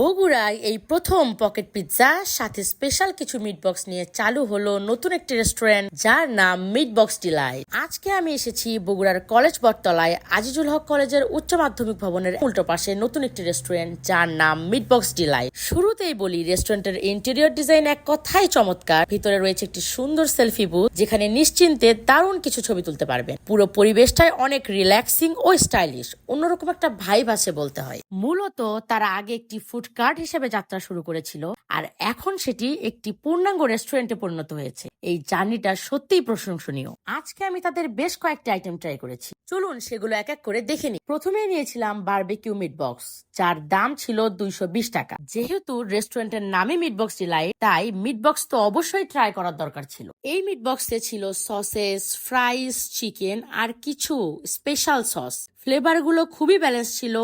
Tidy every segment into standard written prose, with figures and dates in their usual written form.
বগুড়ায় এই প্রথম পকেট পিৎজা সাথে স্পেশাল কিছু মিট বক্স নিয়ে চালু হলো নতুন একটি রেস্টুরেন্ট যার নাম মিট বক্স ডিলাইট। আজকে আমি এসেছি বগুড়ার কলেজ বটতলায় আজিজুল হক কলেজের উচ্চ মাধ্যমিক ভবনের উল্টো পাশে নতুন একটি রেস্টুরেন্ট যার নাম মিট বক্স ডিলাইট। শুরুতেই বলি রেস্টুরেন্টের ইন্টেরিয়র ডিজাইন এক কথাই চমৎকার। ভিতরে রয়েছে একটি সুন্দর সেলফি বুথ যেখানে নিশ্চিন্তে দারুণ কিছু ছবি তুলতে পারবেন। পুরো পরিবেশটাই অনেক রিল্যাক্সিং ও স্টাইলিশ, অন্যরকম একটা ভাইব আছে বলতে হয়। মূলত তারা আগে একটি ফুড কার্ট হিসেবে যাত্রা শুরু করেছিল আর এখন সেটি একটি পূর্ণাঙ্গ রেস্টুরেন্টে পরিণত হয়েছে। এই জার্নিটা সত্যিই প্রশংসনীয়। আজকে আমি তাদের বেশ কয়েকটি আইটেম ট্রাই করেছি, চলুন সেগুলো এক এক করে দেখে নিই। প্রথমে নিয়েছিলাম বারবিকিউ মিট বক্স, যার দাম ছিল 220 টাকা। যেহেতু রেস্টুরেন্টের নামে মিট বক্স ডিলাইট, তাই মিট বক্স তো অবশ্যই ট্রাই করার দরকার ছিল। এই মিট বক্সে ছিল সসেস, ফ্রাইস, চিকেন আর কিছু স্পেশাল সস। ফ্লেভার গুলো খুবই ব্যালেন্স ছিল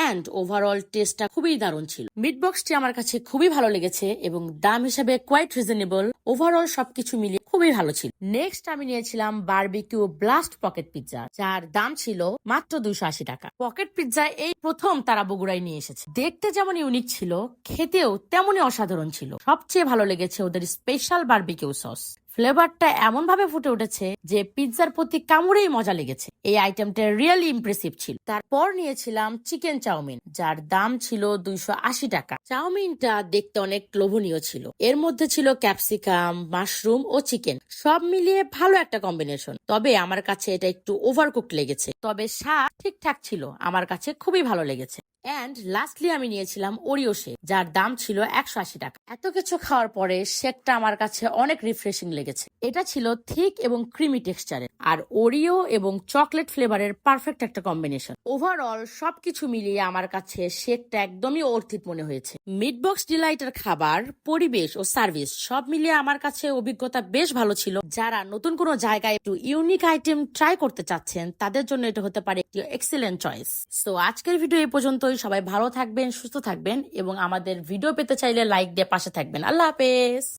এন্ড ওভারঅল টেস্টটা খুবই দারুণ ছিল। মিট বক্সটি আমার কাছে খুবই ভালো লেগেছে এবং দাম হিসাবে কোয়াইট রিজনেবল। ওভারঅল সবকিছু মিলিয়ে খুবই ভালো ছিল। নেক্সট আমি নিয়েছিলাম বারবিকিউ ব্লাস্ট পকেট পিৎজা, যার দাম ছিল মাত্র 280 টাকা। পকেট পিৎজা এই প্রথম তারা বগুড়ায় নিয়ে এসেছে। দেখতে যেমন ইউনিক ছিল, খেতেও তেমনই অসাধারণ ছিল। সবচেয়ে ভালো লেগেছে ওদের স্পেশাল বারবিকিউ সস। ফ্লেভারটা এমন ভাবে ফুটে উঠেছে যে পিৎজার প্রতি কামড়েই মজা লেগেছে। এই আইটেমটা রিয়েলি ইমপ্রেসিভ ছিল। তারপর নিয়েছিলাম চিকেন চাউমিন, যার দাম ছিল 280 টাকা। চাউমিনটা দেখতে অনেক লোভনীয় ছিল। এর মধ্যে ছিল ক্যাপসিকাম, মাশরুম ও চিকেন, সব মিলিয়ে ভালো একটা কম্বিনেশন। তবে আমার কাছে এটা একটু ওভারকুকড লেগেছে, তবে স্বাদ ঠিকঠাক ছিল। আমার কাছে খুবই ভালো লেগেছে। এন্ড লাস্টলি আমি নিয়েছিলাম ওরিও শেক, যার দাম ছিল 180 টাকা। এত কিছু খাওয়ার পরে শেকটা আমার কাছে অনেক রিফ্রেশিং লেগেছে। এটা ছিল থিক এবং ক্রিমি টেক্সচারের, আর ওরিও এবং চকলেট ফ্লেভারের পারফেক্ট একটা কম্বিনেশন। ওভারঅল সবকিছু মিলিয়ে আমার কাছে শেকটা একদমই অর্থিত মনে হয়েছে। মিট বক্স ডিলাইটের খাবার, পরিবেশ ও সার্ভিস সব মিলিয়ে আমার কাছে অভিজ্ঞতা বেশ ভালো ছিল। যারা নতুন কোনো জায়গায় একটু ইউনিক আইটেম ট্রাই করতে চাচ্ছেন, তাদের জন্য এটা হতে পারে একটি এক্সিলেন্ট চয়েস। সো আজকের ভিডিও এই পর্যন্ত। সবাই ভালো থাকবেন, সুস্থ থাকবেন এবং আমাদের ভিডিও পেতে চাইলে লাইক দিয়ে পাশে থাকবেন। আল্লাহ হাফেজ।